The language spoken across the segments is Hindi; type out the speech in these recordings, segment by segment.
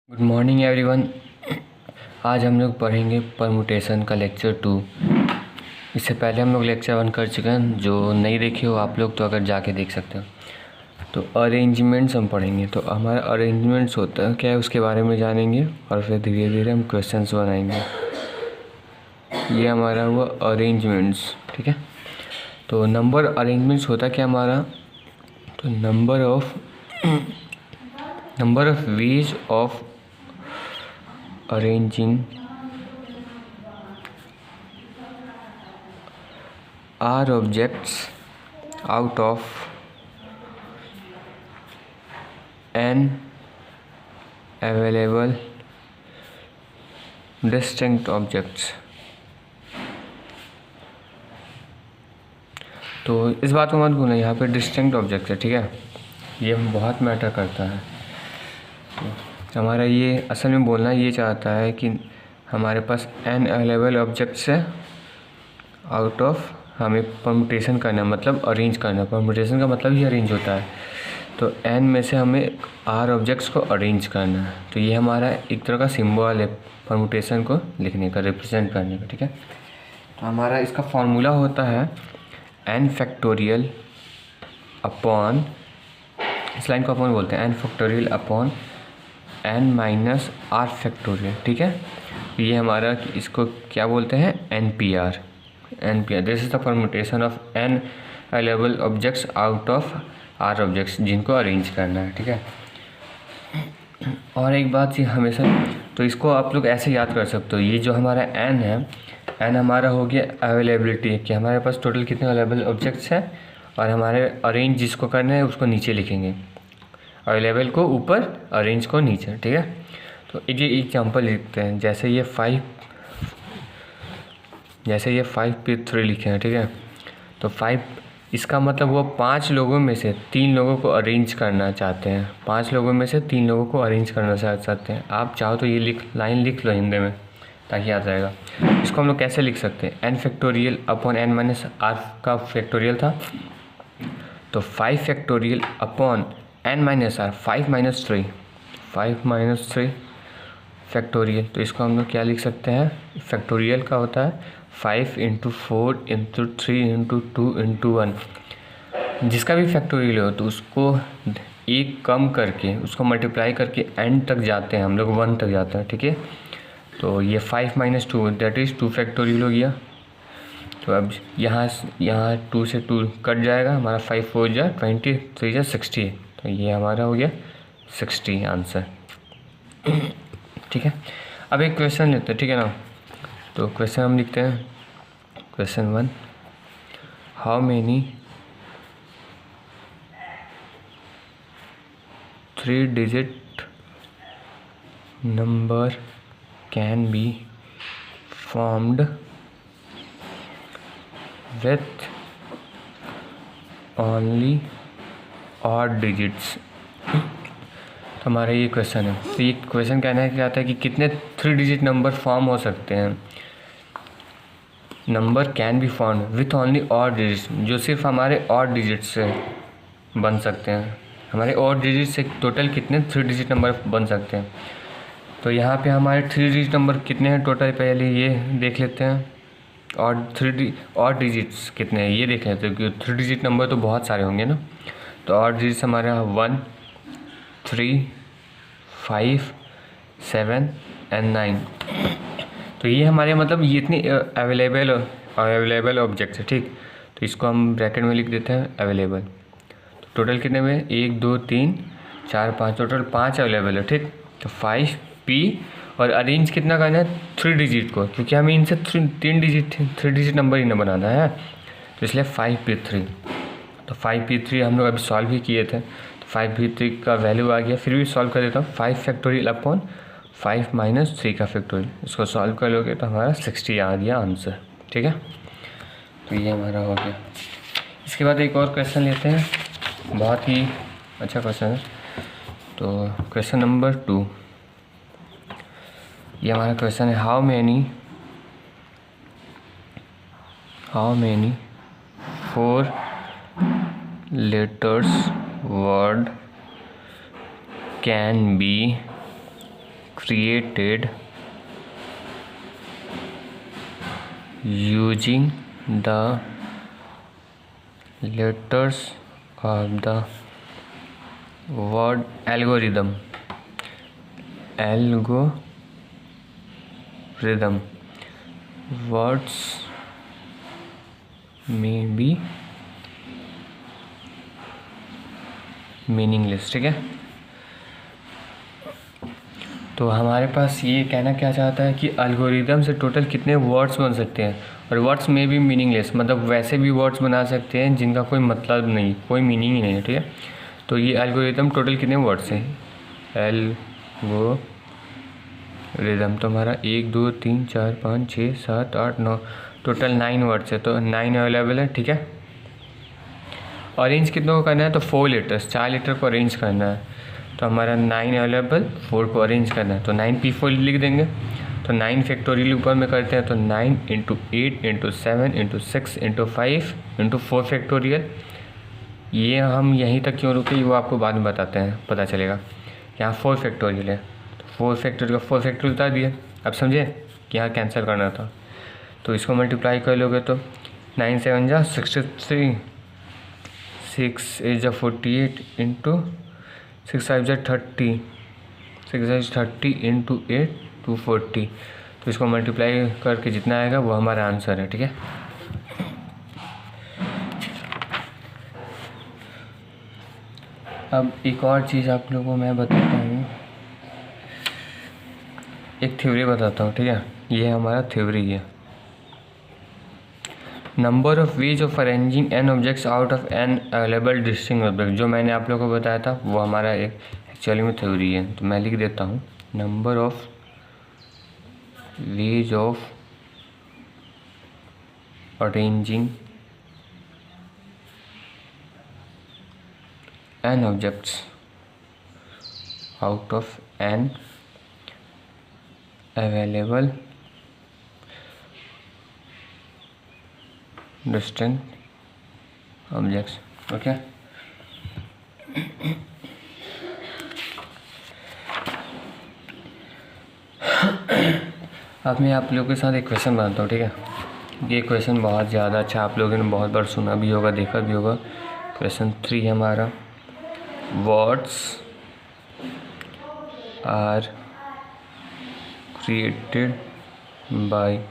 Good morning everyone. आज हम लोग पढ़ेंगे परमुटेशन का लेक्चर 2। इससे पहले हम लोग लेक्चर 1 कर चुके हैं। जो नहीं देखे हो आप लोग तो अगर जाके देख सकते हो। तो अरेंजमेंट्स हम पढ़ेंगे। तो हमारा अरेंजमेंट्स होता है क्या है उसके बारे में जानेंगे और फिर धीरे धीरे हम क्वेश्चंस बनाएंगे। ये हमारा हुआ अरेंजमेंट्स, ठीक है। तो नंबर अरेंजमेंट्स होता क्या हमारा, तो number of ways of arranging R objects out of n available distinct objects। तो इस बात को मत भूलना, यहाँ पे डिस्टिंक्ट ऑब्जेक्ट है, ठीक है। ये बहुत मैटर करता है। तो हमारा ये असल में बोलना ये चाहता है कि हमारे पास n अवेलेबल ऑब्जेक्ट्स है, आउट ऑफ हमें परमुटेशन करना है, मतलब अरेंज करना है। परमुटेशन का मतलब ही अरेंज होता है। तो n में से हमें r ऑब्जेक्ट्स को अरेंज करना है। तो ये हमारा एक तरह का सिंबल है परमुटेशन को लिखने का, रिप्रेजेंट करने का, ठीक है। तो हमारा इसका फॉर्मूला होता है n फैक्टोरियल अपॉन, इस लाइन को अपन बोलते हैं n factorial upon n minus r factorial, ठीक है। ये हमारा इसको क्या बोलते हैं, NPR। This is the permutation of n available objects out of r objects जिनको अरेंज करना है, ठीक है। और एक बात ये हमेशा, तो इसको आप लोग ऐसे याद कर सकते हो। ये जो हमारा n है, n हमारा हो गया अवेलेबिलिटी कि हमारे पास टोटल कितने अवेलेबल ऑब्जेक्ट्स हैं, और हमारे अरेंज जिसको करना है उसको नीचे लिखेंगे, अवेलेबल को ऊपर, अरेंज को नीचे, ठीक है। तो ये एग्जांपल लिखते हैं। जैसे ये 5p3 लिखे हैं, ठीक है। तो 5 इसका मतलब वो 5 लोगों में से 3 लोगों को अरेंज करना चाहते हैं। 5 लोगों में से 3 लोगों को अरेंज करना चाहते हैं। आप चाहो तो ये लाइन लिख लो हिंदी में ताकि याद रहेगा। इसको हम लोग कैसे लिख सकते हैं, n factorial upon n minus r का फैक्टोरियल था, तो 5 factorial upon n minus r, 5 minus 3 factorial. तो इसको हम लोग क्या लिख सकते हैं, फैक्टोरियल का होता है 5 इंटू 4 इंटू 3 इंटू 2 इंटू 1। जिसका भी फैक्टोरियल हो तो उसको एक कम करके उसको मल्टीप्लाई करके n तक जाते हैं हम लोग, 1 तक जाते हैं, ठीक है। तो ये 5 माइनस 2 दैट इज़ 2 फैक्टोरियल हो गया। तो अब यहाँ 2 से 2 कट जाएगा, हमारा 5 4 जा 20, 3 जा 60। तो ये हमारा हो गया 60 आंसर, ठीक है। अब एक क्वेश्चन लेते हैं, ठीक है ना। तो क्वेश्चन हम लिखते हैं, question 1, how many 3 digit number can be formed with only odd digits. तो हमारा ये क्वेश्चन है। तो ये क्वेश्चन कहना है कि आता है कि कितने 3 डिजिट नंबर फॉर्म हो सकते हैं, number can be form with only odd digits, जो सिर्फ हमारे ऑड डिजिट से बन सकते हैं। हमारे ऑड डिजिट से टोटल कितने 3 डिजिट नंबर बन सकते हैं। तो यहाँ पे हमारे 3 डिजिट नंबर कितने हैं टोटल, पहले ये देख लेते हैं। ऑड डिजिट्स कितने हैं ये देख लेते हैं, क्योंकि 3 डिजिट नंबर तो बहुत सारे होंगे ना। तो ऑड डिजिट्स हमारे यहाँ 1 3 5 7 एंड 9। तो ये हमारे मतलब ये इतनी अवेलेबल ऑब्जेक्ट्स है, ठीक। तो इसको हम ब्रैकेट में लिख देते हैं अवेलेबल। तो टोटल कितने में, 1 2 3 4 5, टोटल 5 अवेलेबल है, ठीक। तो 5p, और अरेंज कितना करना है 3 डिजिट को, क्योंकि हमें इनसे 3 डिजिट नंबर ही ना बनाना है। तो इसलिए 5p3। तो 5p3 हम लोग अभी सॉल्व ही किए थे। तो 5p3 का वैल्यू आ गया। फिर भी सॉल्व कर देता हूँ, 5 फैक्टोरियल अपॉन 5 माइनस 3 का फैक्टोरियल। इसको सॉल्व कर लोगे तो हमारा 60 आ गया आंसर, ठीक है। तो ये हमारा हो गया। इसके बाद एक और क्वेश्चन लेते हैं, बहुत ही अच्छा क्वेश्चन है। तो क्वेश्चन नंबर 2, ये हमारा क्वेश्चन है, how many 4 letters word can be created using the letters of the word algorithm words may be meaningless. ठीक है, तो हमारे पास ये कहना क्या चाहता है कि एल्गोरिदम से टोटल कितने वर्ड्स बन सकते हैं, और वर्ड्स में भी मीनिंगलेस, मतलब वैसे भी वर्ड्स बना सकते हैं जिनका कोई मतलब नहीं, कोई मीनिंग ही नहीं है। ठीक है, तो ये एल्गोरिदम टोटल कितने वर्ड्स हैं, एल्गोरिदम तो हमारा 1 2 3 4 5 6 7 8 9 टोटल 9 वर्ड्स है, तो 9 अवेलेबल है। ठीक है, अरेंज कितनों को करना है, तो 4 लेटर्स, 4 लेटर को अरेंज करना है, तो हमारा 9 अवेलेबल, 4 को अरेंज करना है, तो 9 P4 लिख देंगे। तो 9 फैक्टोरियल ऊपर में करते हैं, तो 9 × 8 × 7 × 6 × 5 × 4 फैक्टोरियल। ये हम यहीं तक क्यों रुके वो आपको बाद में बताते हैं, पता चलेगा। यहाँ 4 फैक्टोरियल है, तो 4 फैक्टोरियल का 4 फैक्टोरियल बता दिए। अब समझे कि यहाँ कैंसिल करना था, तो इसको मल्टीप्लाई कर लोगे तो 9 7 जा 63, 6 8 जा 48 × 6 5 जा 30, 6 30 × 8 240। तो इसको मल्टीप्लाई करके जितना आएगा वो हमारा आंसर है। ठीक है, अब एक और चीज़ आप लोगों को मैं बताता हूँ, एक थ्योरी बताता हूँ। ठीक है, ये हमारा थ्योरी है। Number of ways of arranging n objects out of n available distinct object, जो मैंने आप लोगों को बताया था वो हमारा एक एक्चुअली में थ्योरी है। तो मैं लिख देता हूँ, number of ways of arranging n objects out of n available distinct objects. Okay, अब मैं आप लोगों के साथ एक क्वेश्चन बनाता हूँ। ठीक है, ये क्वेश्चन बहुत ज़्यादा अच्छा, आप लोगों ने बहुत बार सुना भी होगा, देखा भी होगा। क्वेश्चन 3 है हमारा, words are created by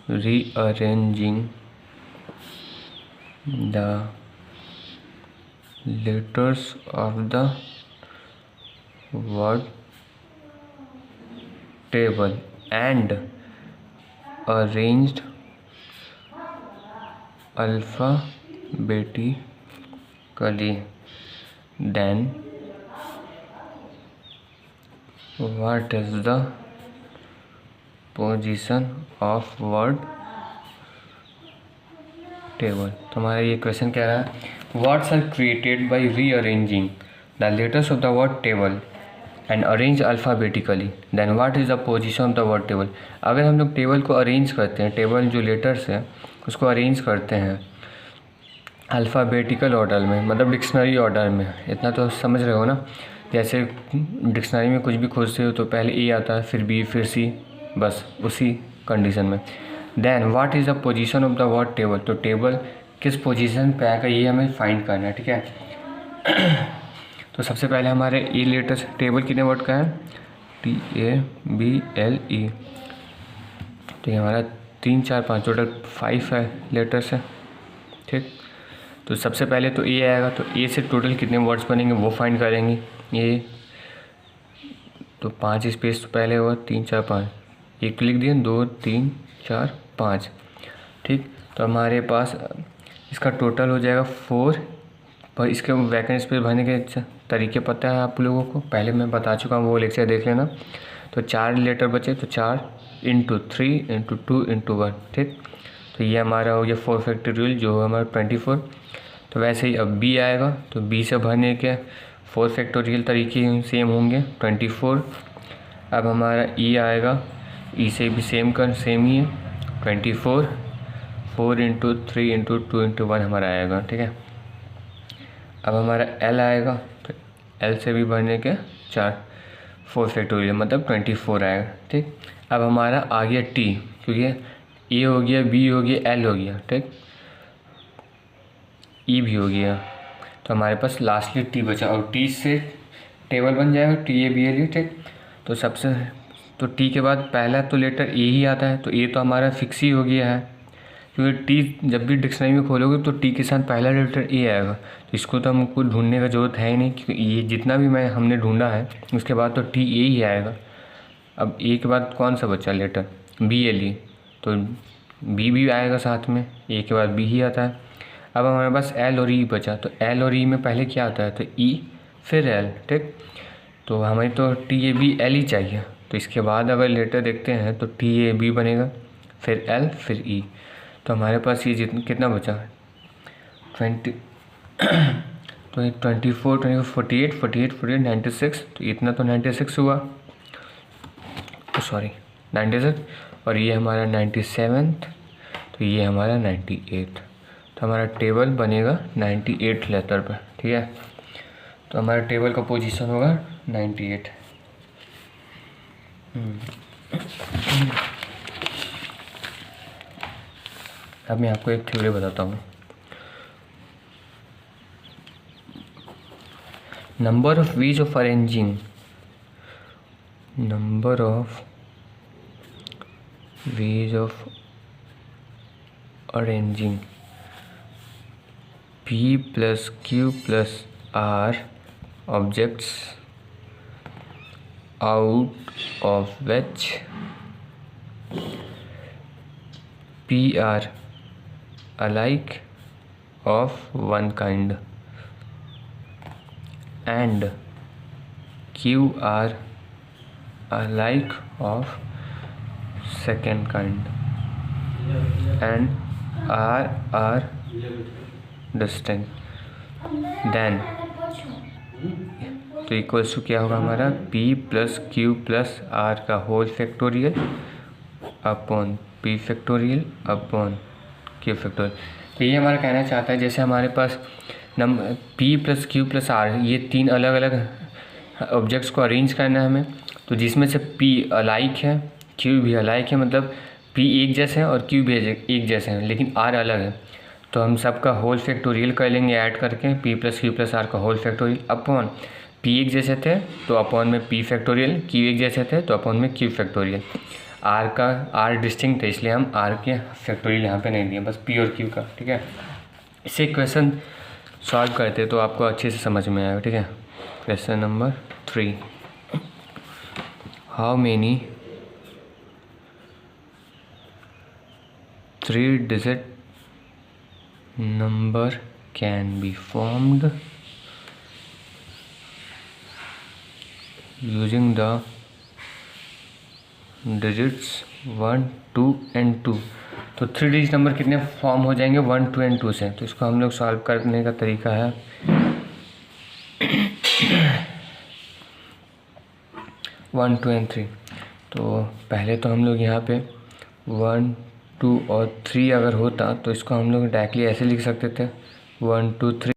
rearranging the letters of the word table and arranged alphabetically, then what is the position of word table. तो हमारा ये क्वेश्चन कह रहा है, words are created by rearranging the letters of the word table and arrange alphabetically, then what is the position of the word table. अगर हम लोग टेबल को अरेंज करते हैं, टेबल जो लेटर्स है उसको अरेंज करते हैं अल्फ़ाबेटिकल ऑर्डर में, मतलब डिक्शनरी ऑर्डर में, इतना तो समझ रहे हो ना। जैसे डिक्शनरी में कुछ भी खोजते हो तो पहले ए आता है, फिर बी, फिर सी, बस उसी कंडीशन में। Then what is the position of the word table, तो टेबल किस पोजीशन पे आएगा ये हमें फाइंड करना है। ठीक है, तो सबसे पहले हमारे ए लेटर्स, टेबल कितने वर्ड का है, TABLE, तो ये हमारा 3 4 5 टोटल 5 है लेटर्स है। ठीक, तो सबसे पहले तो ए आएगा, तो ए से टोटल कितने वर्ड्स बनेंगे वो फाइंड करेंगे। ये तो 5 स्पेस तो पहले हुआ, 3 4 5, एक लिख दिए, 2 3 4 5। ठीक, तो हमारे पास इसका टोटल हो जाएगा 4, पर इसके वैकेंट स्पेस भरने के तरीके पता है आप लोगों को, पहले मैं बता चुका हूँ, वो लेक्चर देख लेना। तो 4 लेटर बचे, तो 4 × 3 × 2 × 1। ठीक, तो ये हमारा हो गया 4 फैक्टोरियल जो हमारा 24। तो वैसे ही अब बी आएगा, तो बी से भरने के 4 फैक्टोरियल तरीके सेम होंगे 24। अब हमारा ई आएगा, ई से भी सेम ही है 24, 4 × 3 × 2 × 1 हमारा आएगा। ठीक है, अब हमारा एल आएगा, तो एल से भी भरने के 4, 4 फैक्टोरियल मतलब 24 आएगा। ठीक, अब हमारा आ गया टी, क्योंकि ए हो गया, बी हो गया, एल हो गया, ठीक, ई भी हो गया, तो हमारे पास लास्टली टी बचा, और टी से टेबल बन जाएगा T A B L E. ठीक, तो सबसे तो टी के बाद पहला तो लेटर ए ही आता है, तो ए तो हमारा फिक्स ही हो गया है, क्योंकि टी जब भी डिक्शनरी में खोलोगे तो टी के साथ पहला लेटर ए आएगा, तो इसको तो हमको ढूंढने का ज़रूरत है ही नहीं, क्योंकि ये जितना भी हमने ढूंढा है उसके बाद तो टी ए ही आएगा। अब ए के बाद कौन सा बचा लेटर, बी एल ई, तो बी भी आएगा साथ में, ए के बाद बी ही आता है। अब हमारे पास एल और ई बचा, तो एल और ई में पहले क्या आता है, तो ई फिर एल। ठीक, तो हमें तो टी ए बी एल ही चाहिए, तो इसके बाद अगर लेटर देखते हैं तो टी ए बी बनेगा, फिर एल, फिर ई, तो हमारे पास ये कितना बचा, 20 तो 24 48 48 48 96, तो इतना तो 96 हुआ, सॉरी 96, और ये हमारा 97, तो ये हमारा 98, तो हमारा टेबल बनेगा 98 लेटर पर। ठीक है, तो हमारा टेबल का पोजीशन होगा 98। अब मैं आपको एक थ्योरी बताता हूँ। Number of ways of arranging, number of ways of arranging P plus Q plus R objects out of which P are alike of one kind and Q are alike of second kind and R are distinct, then तो इक्वल्स टू क्या होगा हमारा, P plus Q plus R का whole factorial upon P factorial upon Q factorial. तो ये हमारा कहना चाहता है, जैसे हमारे पास number P plus Q plus R, ये तीन अलग अलग ऑब्जेक्ट्स को अरेंज करना है हमें, तो जिसमें से P अलाइक है, Q भी अलाइक है, मतलब P एक जैसे हैं और Q भी एक जैसे हैं, लेकिन R अलग है, तो हम सबका होल फैक्टोरियल कर लेंगे ऐड करके, P plus Q plus R का होल फैक्टोरियल अपॉन P एक जैसे थे तो अपॉन में P फैक्टोरियल, Q एक जैसे थे तो अपॉन में Q फैक्टोरियल। R का R डिस्टिंक्ट है, इसलिए हम R के फैक्टोरियल यहाँ पे नहीं दिए, बस P और Q का। ठीक है, इसे क्वेश्चन सॉल्व करते तो आपको अच्छे से समझ में आएगा। ठीक है, question number 3, how many 3 digit number can be formed using the digits 1 2 and 2। तो 3 डिजिट नंबर कितने फॉर्म हो जाएंगे 1 2 and 2 से, तो इसको हम लोग सॉल्व करने का तरीका है 1 2 and 3। तो पहले तो हम लोग यहाँ पे 1 2 और 3 अगर होता तो इसको हम लोग डायरेक्टली ऐसे लिख सकते थे 1 2 3।